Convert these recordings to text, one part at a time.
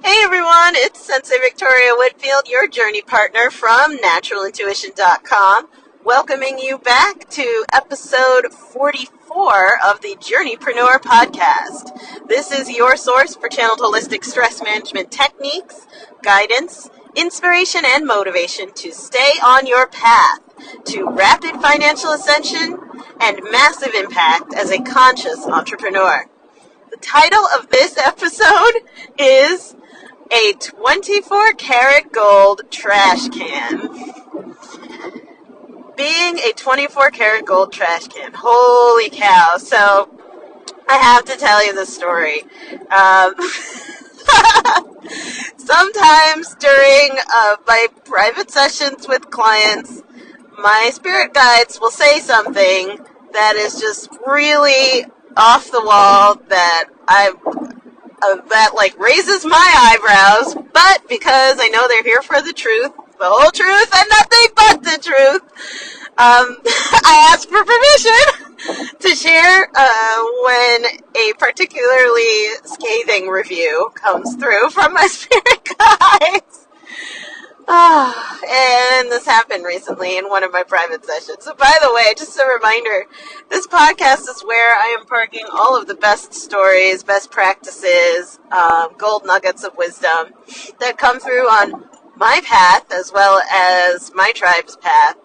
Hey everyone, it's Sensei Victoria Whitfield, your journey partner from naturalintuition.com, welcoming you back to episode 44 of the Journeypreneur Podcast. This is your source for channeled holistic stress management techniques, guidance, inspiration, and motivation to stay on your path to rapid financial ascension and massive impact as a conscious entrepreneur. The title of this episode is a 24 karat gold trash can. Being a 24 karat gold trash can. Holy cow. So, I have to tell you this story. Sometimes during my private sessions with clients, my spirit guides will say something that is just really off the wall that raises my eyebrows, but because I know they're here for the truth, the whole truth, and nothing but the truth, I ask for permission to share when a particularly scathing review comes through from my spirit guides. And this happened recently in one of my private sessions. So by the way, just a reminder, this podcast is where I am parking all of the best stories, best practices, gold nuggets of wisdom that come through on my path as well as my tribe's path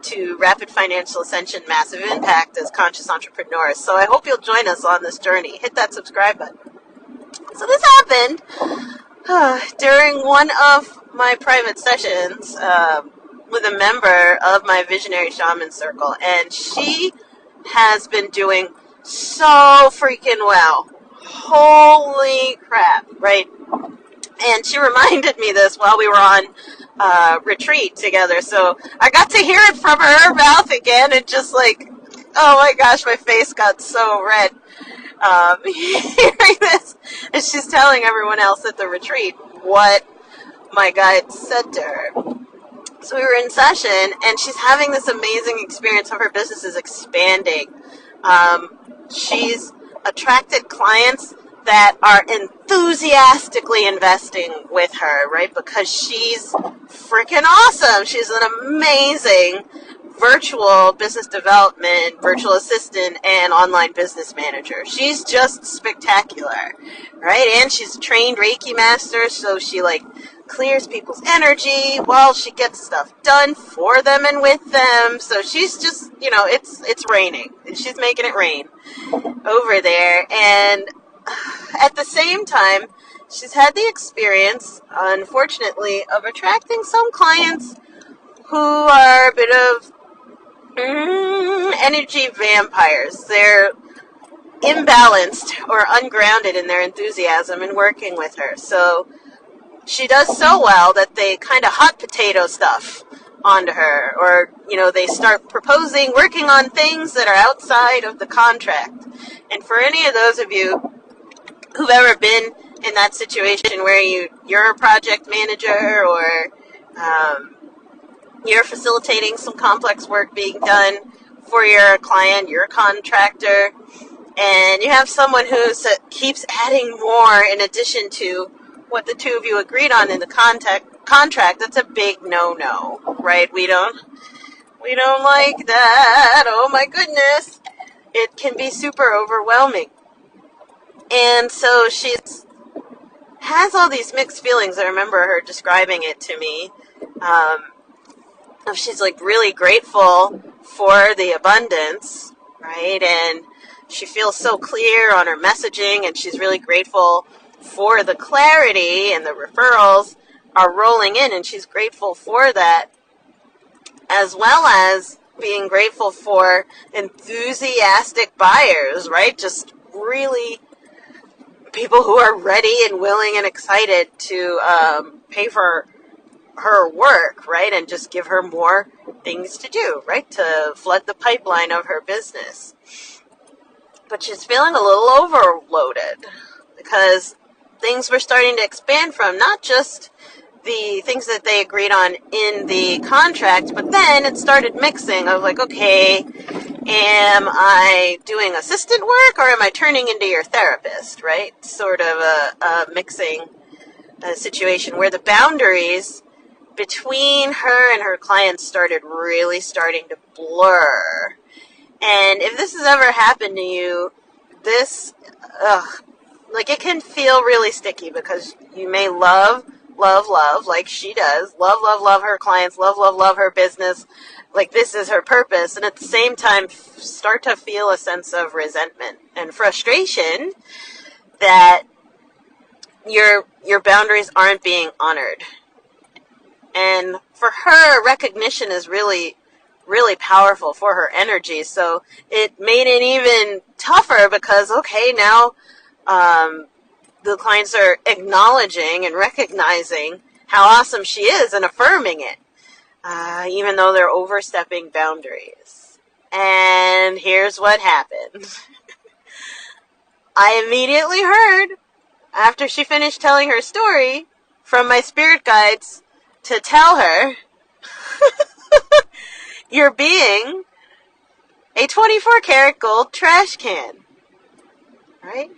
to rapid financial ascension, massive impact as conscious entrepreneurs. So I hope you'll join us on this journey. Hit that subscribe button. So this happened during one of my private sessions with a member of my visionary shaman circle, and she has been doing so freaking well. Holy crap, right? And she reminded me this while we were on retreat together, so I got to hear it from her mouth again, and just like, oh my gosh, my face got so red hearing this, and she's telling everyone else at the retreat what my guide said to her. So we were in session, and she's having this amazing experience of her business is expanding. She's attracted clients that are enthusiastically investing with her, right? Because she's freaking awesome. She's an amazing virtual business development, virtual assistant, and online business manager. She's just spectacular, right? And she's a trained Reiki master, so she clears people's energy while she gets stuff done for them and with them. So she's just, it's raining. She's making it rain over there. And at the same time, she's had the experience, unfortunately, of attracting some clients who are a bit of energy vampires. They're imbalanced or ungrounded in their enthusiasm in working with her. So she does so well that they kind of hot potato stuff onto her, or, they start proposing, working on things that are outside of the contract. And for any of those of you who've ever been in that situation where you're a project manager, or you're facilitating some complex work being done for your client, you're a contractor, and you have someone who keeps adding more in addition to what the two of you agreed on in the contract, that's a big no-no, right? We don't like that. Oh my goodness. It can be super overwhelming. And so she has all these mixed feelings. I remember her describing it to me. She's really grateful for the abundance, right? And she feels so clear on her messaging, and she's really grateful for the clarity, and the referrals are rolling in, and she's grateful for that, as well as being grateful for enthusiastic buyers, right? Just really people who are ready and willing and excited to pay for her work, right? And just give her more things to do, right? To flood the pipeline of her business. But she's feeling a little overloaded because things were starting to expand from not just the things that they agreed on in the contract, but then it started mixing of okay, am I doing assistant work or am I turning into your therapist, right? Sort of a mixing a situation where the boundaries between her and her clients starting to blur. And if this has ever happened to you, this, it can feel really sticky, because you may love, like she does, love her clients, love her business, like this is her purpose, and at the same time start to feel a sense of resentment and frustration that your boundaries aren't being honored. And for her, recognition is really, really powerful for her energy. So it made it even tougher, because, okay, now the clients are acknowledging and recognizing how awesome she is and affirming it, even though they're overstepping boundaries. And here's what happened. I immediately heard, after she finished telling her story, from my spirit guides to tell her, you're being a 24 karat gold trash can, right?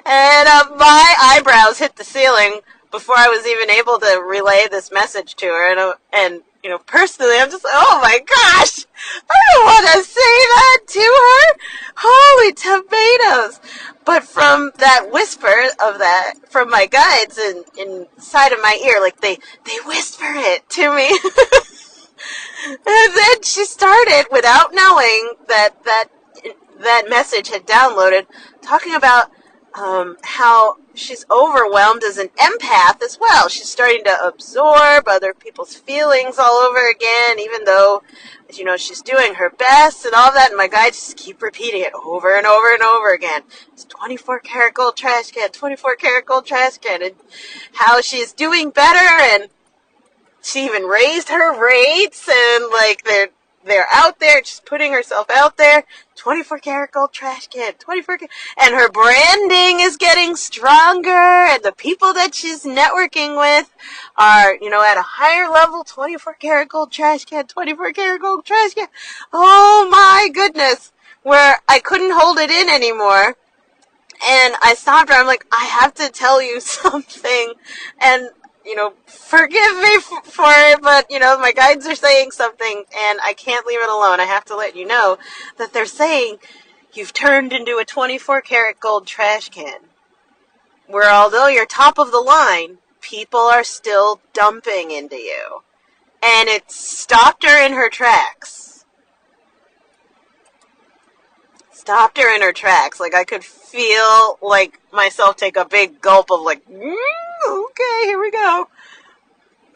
And my eyebrows hit the ceiling before I was even able to relay this message to her. And personally, I'm just, oh my gosh, I don't want to say that to her. Holy tomatoes. But from that whisper of that, from my guides inside of my ear, like they whisper it to me. And then she started, without knowing that message had downloaded, talking about how she's overwhelmed as an empath as well. She's starting to absorb other people's feelings all over again, even though, she's doing her best and all that. And my guides just keep repeating it over and over and over again. It's 24 karat gold trash can, 24 karat gold trash can, and how she's doing better. And she even raised her rates, and they're out there, just putting herself out there. 24 karat gold trash can, 24 karat, and her branding is getting stronger, and the people that she's networking with are, at a higher level. 24 karat gold trash can, 24 karat gold trash can. Oh my goodness, where I couldn't hold it in anymore. And I stopped her. I'm like, I have to tell you something. And forgive me for it, but, my guides are saying something, and I can't leave it alone. I have to let you know that they're saying you've turned into a 24 karat gold trash can, where although you're top of the line, people are still dumping into you. And it stopped her in her tracks. Like, I could feel, myself take a big gulp of, okay, here we go.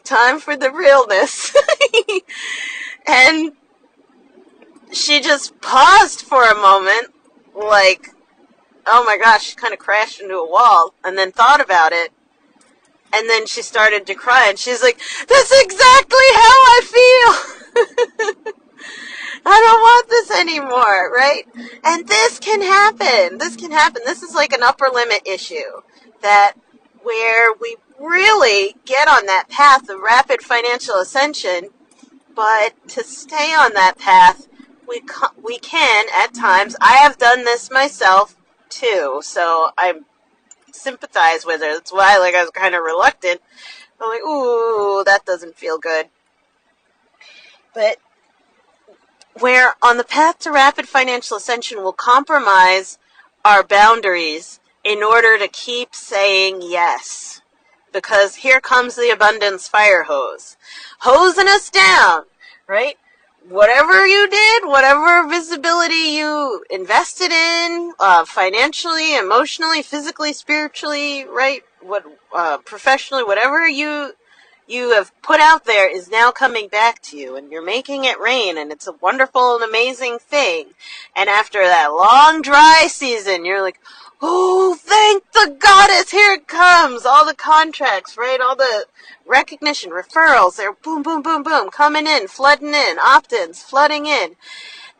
Time for the realness. And she just paused for a moment, like, oh my gosh, she kind of crashed into a wall, and then thought about it. And then she started to cry, and she's like, that's exactly how I feel. I don't want this anymore, right? And this can happen. This is like an upper limit issue, that where we really get on that path of rapid financial ascension, but to stay on that path, we can at times. I have done this myself too, so I sympathize with her. That's why, I was kind of reluctant. I'm like, ooh, that doesn't feel good. But where on the path to rapid financial ascension, we'll compromise our boundaries in order to keep saying yes. Because here comes the abundance fire hose, hosing us down, right? Whatever you did, whatever visibility you invested in, financially, emotionally, physically, spiritually, right? Professionally, whatever you have put out there is now coming back to you, and you're making it rain, and it's a wonderful and amazing thing. And after that long dry season, you're like, oh, thank the goddess, here it comes. All the contracts, right? All the recognition, referrals, they're boom, boom, boom, boom, coming in, flooding in, opt-ins, flooding in.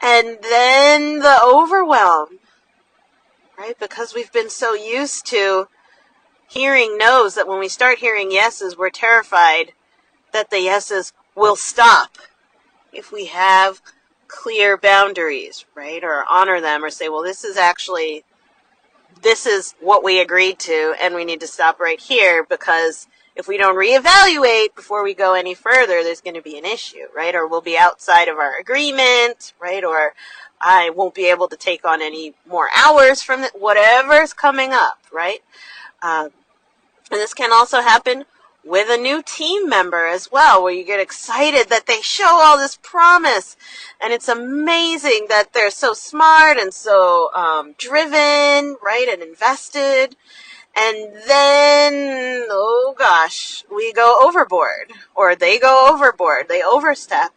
And then the overwhelm, right? Because we've been so used to hearing no's that when we start hearing yeses, we're terrified that the yeses will stop if we have clear boundaries, right? Or honor them, or say, well, this is actually this is what we agreed to, and we need to stop right here, because if we don't reevaluate before we go any further, there's going to be an issue, right? Or we'll be outside of our agreement, right? Or I won't be able to take on any more hours from whatever's coming up, right? And this can also happen with a new team member as well, where you get excited that they show all this promise, and it's amazing that they're so smart and so driven, right, and invested. And then, oh gosh, we go overboard, or they go overboard, they overstep,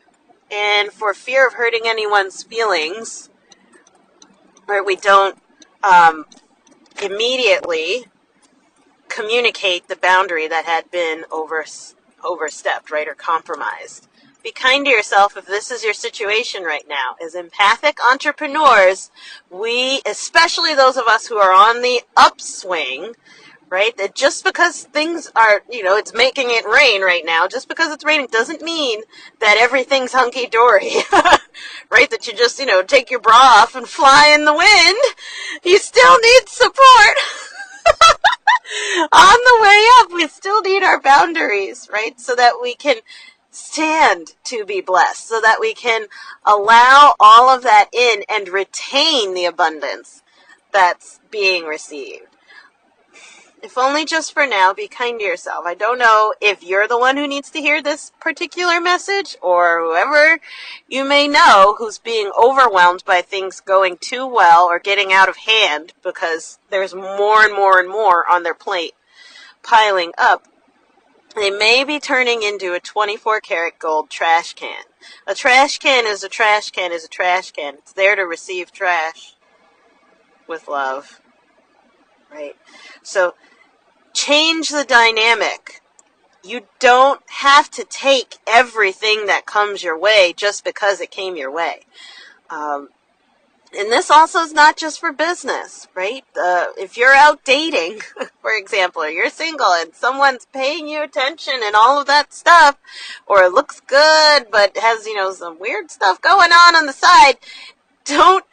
and for fear of hurting anyone's feelings, right, we don't immediately communicate the boundary that had been overstepped, right, or compromised. Be kind to yourself if this is your situation right now. As empathic entrepreneurs, we, especially those of us who are on the upswing, right, that just because things are, it's making it rain right now, just because it's raining doesn't mean that everything's hunky-dory, right, that you just, take your bra off and fly in the wind. You still need support. On the way up, we still need our boundaries, right, so that we can stand to be blessed, so that we can allow all of that in and retain the abundance that's being received. If only just for now, be kind to yourself. I don't know if you're the one who needs to hear this particular message, or whoever you may know who's being overwhelmed by things going too well or getting out of hand because there's more and more and more on their plate piling up. They may be turning into a 24-karat gold trash can. A trash can is a trash can is a trash can. It's there to receive trash with love, right? So change the dynamic. You don't have to take everything that comes your way just because it came your way. And this also is not just for business, right? If you're out dating, for example, or you're single and someone's paying you attention and all of that stuff, or it looks good but has, some weird stuff going on the side, don't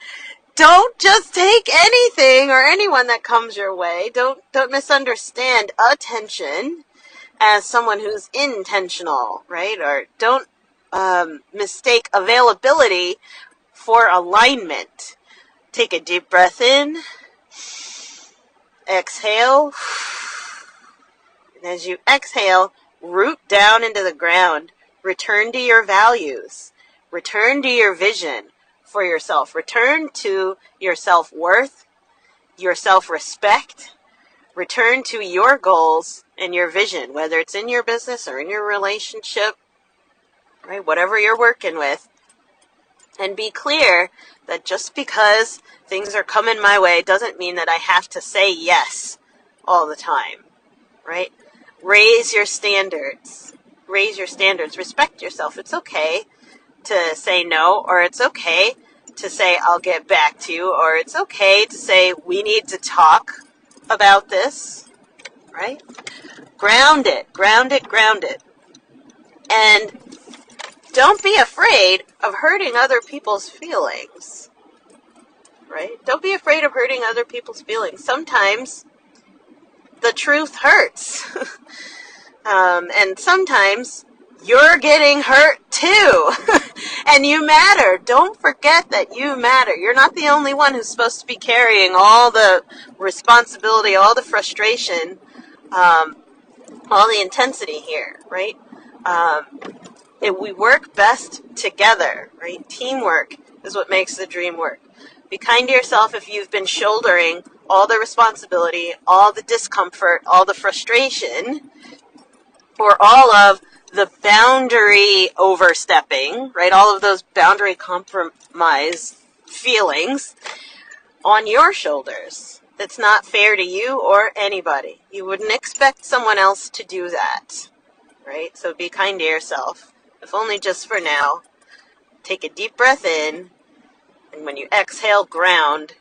just take anything or anyone that comes your way. Don't misunderstand attention as someone who's intentional, right? Or don't mistake availability for alignment. Take a deep breath in. Exhale. And as you exhale, root down into the ground. Return to your values. Return to your vision for yourself. Return to your self-worth, your self-respect. Return to your goals and your vision, whether it's in your business or in your relationship, right? Whatever you're working with. And be clear that just because things are coming my way doesn't mean that I have to say yes all the time, right? Raise your standards. Raise your standards. Respect yourself. It's okay to say no, or it's okay to say I'll get back to you, or it's okay to say we need to talk about this, right? Ground it, ground it, ground it. And don't be afraid of hurting other people's feelings, right? Don't be afraid of hurting other people's feelings. Sometimes the truth hurts. And sometimes you're getting hurt too. And you matter. Don't forget that you matter. You're not the only one who's supposed to be carrying all the responsibility, all the frustration, all the intensity here, right? We work best together, right? Teamwork is what makes the dream work. Be kind to yourself if you've been shouldering all the responsibility, all the discomfort, all the frustration, or all of the boundary overstepping, right? All of those boundary compromise feelings on your shoulders. That's not fair to you or anybody. You wouldn't expect someone else to do that, right? So be kind to yourself. If only just for now. Take a deep breath in, and when you exhale, ground,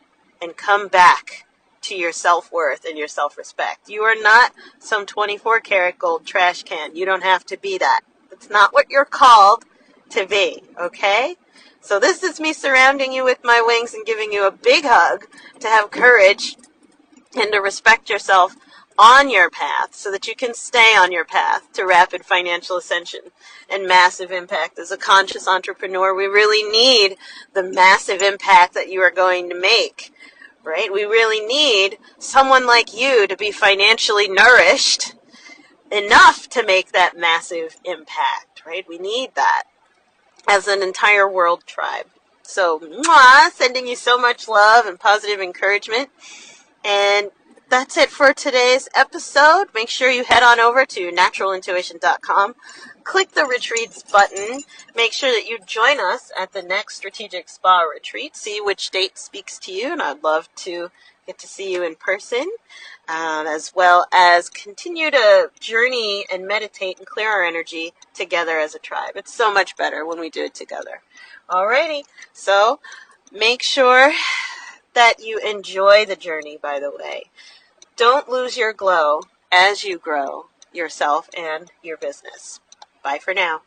and come back to your self-worth and your self-respect. You are not some 24-karat gold trash can. You don't have to be that. That's not what you're called to be, okay? So this is me surrounding you with my wings and giving you a big hug to have courage and to respect yourself on your path so that you can stay on your path to rapid financial ascension and massive impact. As a conscious entrepreneur, we really need the massive impact that you are going to make, right? We really need someone like you to be financially nourished enough to make that massive impact, right? We need that as an entire world tribe. So, sending you so much love and positive encouragement. And that's it for today's episode. Make sure you head on over to naturalintuition.com. Click the retreats button. Make sure that you join us at the next Strategic Spa Retreat. See which date speaks to you, and I'd love to get to see you in person, as well as continue to journey and meditate and clear our energy together as a tribe. It's so much better when we do it together. Alrighty, so make sure that you enjoy the journey, by the way. Don't lose your glow as you grow yourself and your business. Bye for now.